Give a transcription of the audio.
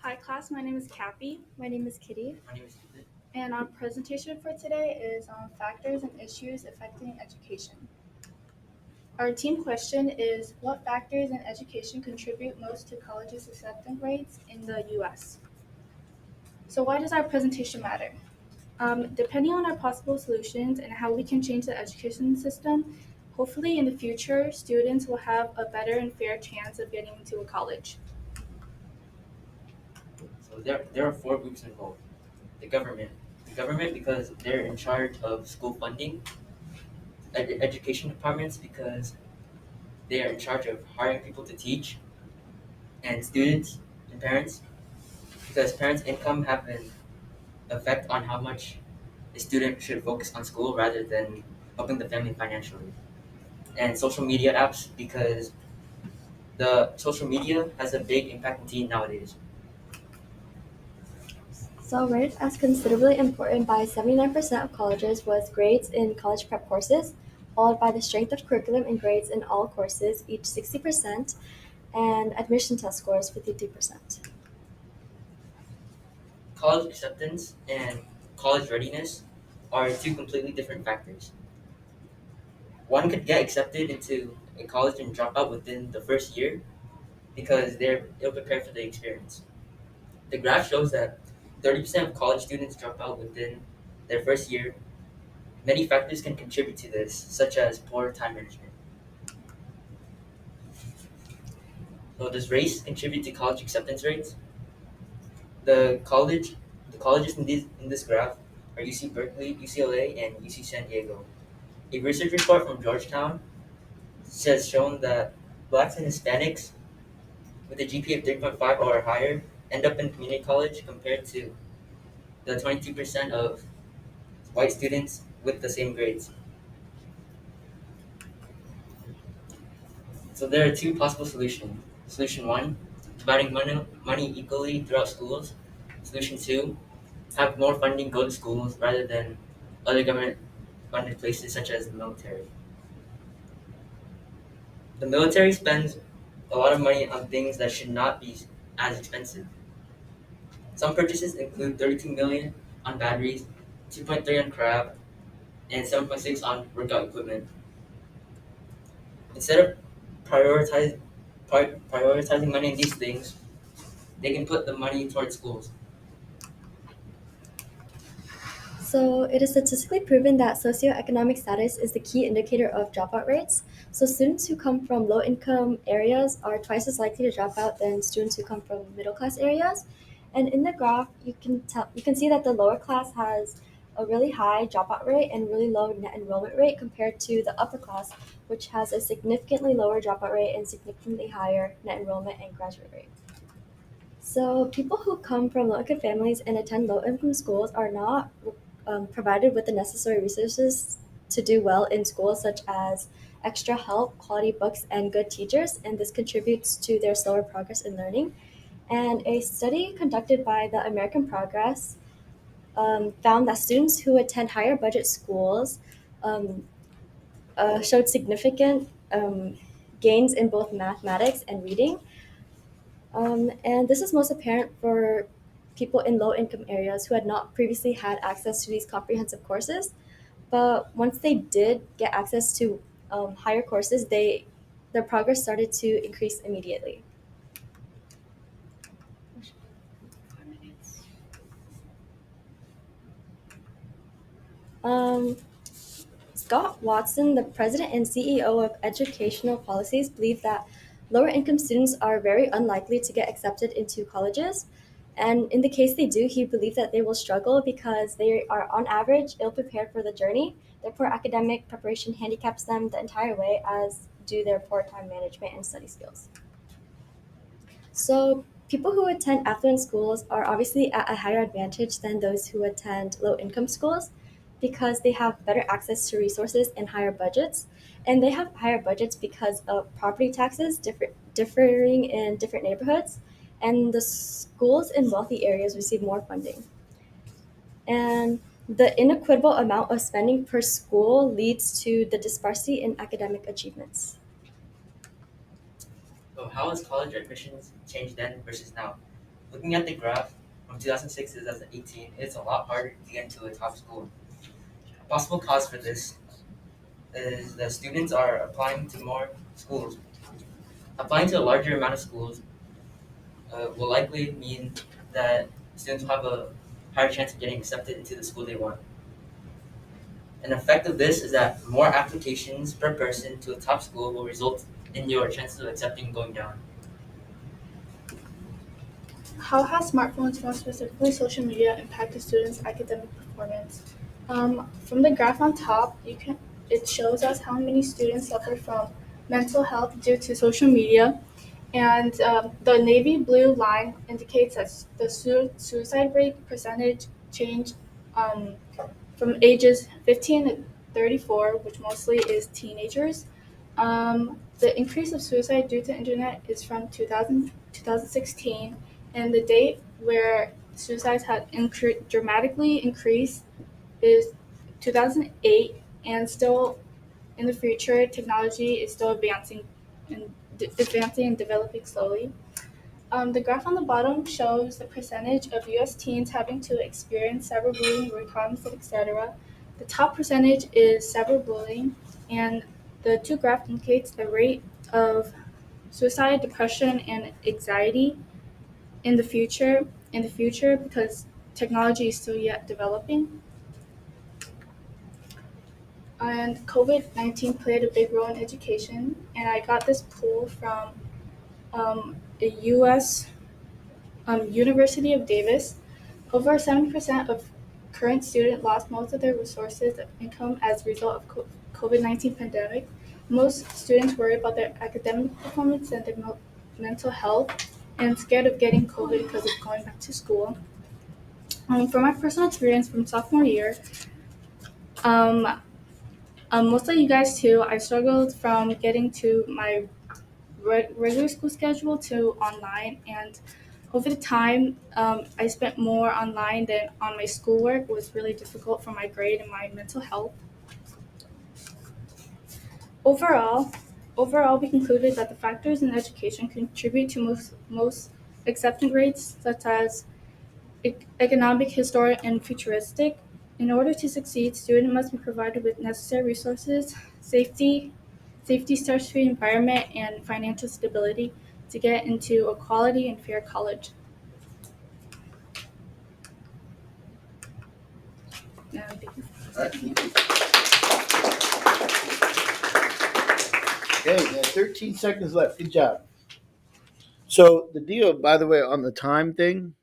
Hi class, my name is Cappy. My name is Kitty. My name is Ethan. And our presentation for today is on factors and issues affecting education. Our team question is, what factors in education contribute most to colleges' acceptance rates in the US? So why does our presentation matter? Depending on our possible solutions and how we can change the education system, hopefully in the future, students will have a better and fair chance of getting into a college. So there are four groups involved. The government because they're in charge of school funding. Education departments because they are in charge of hiring people to teach, and students and parents because parents' income have an effect on how much a student should focus on school rather than helping the family financially. And social media apps because the social media has a big impact on teen nowadays. So, rated as considerably important by 79% of colleges was grades in college prep courses, followed by the strength of curriculum and grades in all courses, each 60%, and admission test scores, 53%. College acceptance and college readiness are two completely different factors. One could get accepted into a college and drop out within the first year because they're ill prepared for the experience. The graph shows that 30% of college students drop out within their first year. Many factors can contribute to this, such as poor time management. So does race contribute to college acceptance rates? The college the colleges in this graph are UC Berkeley, UCLA, and UC San Diego. A research report from Georgetown has shown that blacks and Hispanics with a GPA of 3.5 or higher end up in community college compared to the 22% of white students with the same grades. So there are two possible solutions. Solution one, dividing money equally throughout schools. Solution two, have more funding go to schools rather than other government funded places such as the military. The military spends a lot of money on things that should not be as expensive. Some purchases include 32 million on batteries, 2.3 on crab, and 7.6 on workout equipment. Instead of prioritize, prioritizing money in these things, they can put the money towards schools. So, it is statistically proven that socioeconomic status is the key indicator of dropout rates. So, students who come from low income areas are twice as likely to drop out than students who come from middle class areas. And in the graph, you can see that the lower class has a really high dropout rate and really low net enrollment rate compared to the upper class, which has a significantly lower dropout rate and significantly higher net enrollment and graduate rate. So, people who come from low income families and attend low income schools are not provided with the necessary resources to do well in schools, such as extra help, quality books, and good teachers, and this contributes to their slower progress in learning. And a study conducted by the American Progress found that students who attend higher budget schools um, showed significant gains in both mathematics and reading. And this is most apparent for people in low income areas who had not previously had access to these comprehensive courses. But once they did get access to higher courses, their progress started to increase immediately. Um, Scott Watson, the president and CEO of Educational Policies, believed that lower income students are very unlikely to get accepted into colleges. And in the case they do, he believed that they will struggle because they are, on average, ill prepared for the journey. Their poor academic preparation handicaps them the entire way, as do their poor time management and study skills. So, people who attend affluent schools are obviously at a higher advantage than those who attend low income schools because they have better access to resources and higher budgets. And they have higher budgets because of property taxes differing in different neighborhoods. And the schools in wealthy areas receive more funding. And the inequitable amount of spending per school leads to the disparity in academic achievements. So how has college admissions changed then versus now? Looking at the graph from 2006 to 2018, it's a lot harder to get into a top school. A possible cause for this is that students are applying to more schools. Applying to a larger amount of schools will likely mean that students will have a higher chance of getting accepted into the school they want. An effect of this is that more applications per person to a top school will result in your chances of accepting going down. How has smartphones, more specifically social media, impacted students' academic performance? From the graph on top, it shows us how many students suffer from mental health due to social media, and the navy blue line indicates that the suicide rate percentage change um, from ages 15 to 34, which mostly is teenagers. The increase of suicide due to internet is from 2016, and the date where suicides had dramatically increased is 2008, and still in the future, technology is still advancing and developing slowly. The graph on the bottom shows the percentage of U.S. teens having to experience cyberbullying, root conflict, etc. The top percentage is cyberbullying, and the two graph indicates the rate of suicide, depression, and anxiety in the future. Because technology is still yet developing, and COVID-19 played a big role in education. And I got this poll from the U.S. University of Davis. Over 70% of current students lost most of their resources of income as a result of COVID-19 pandemic. Most students worry about their academic performance and their mental health and scared of getting COVID because of going back to school. From my personal experience from sophomore year, um, most of you guys too, I struggled from getting to my regular school schedule to online, and over the time, I spent more online than on my schoolwork. It was really difficult for my grade and my mental health. Overall, overall, we concluded that the factors in education contribute to most acceptance rates, such as economic, historic, and futuristic. In order to succeed, students must be provided with necessary resources, safety, stress-free environment, and financial stability to get into a quality and fair college. Thank you. Okay, you have 13 seconds left. Good job. So the deal, by the way, on the time thing,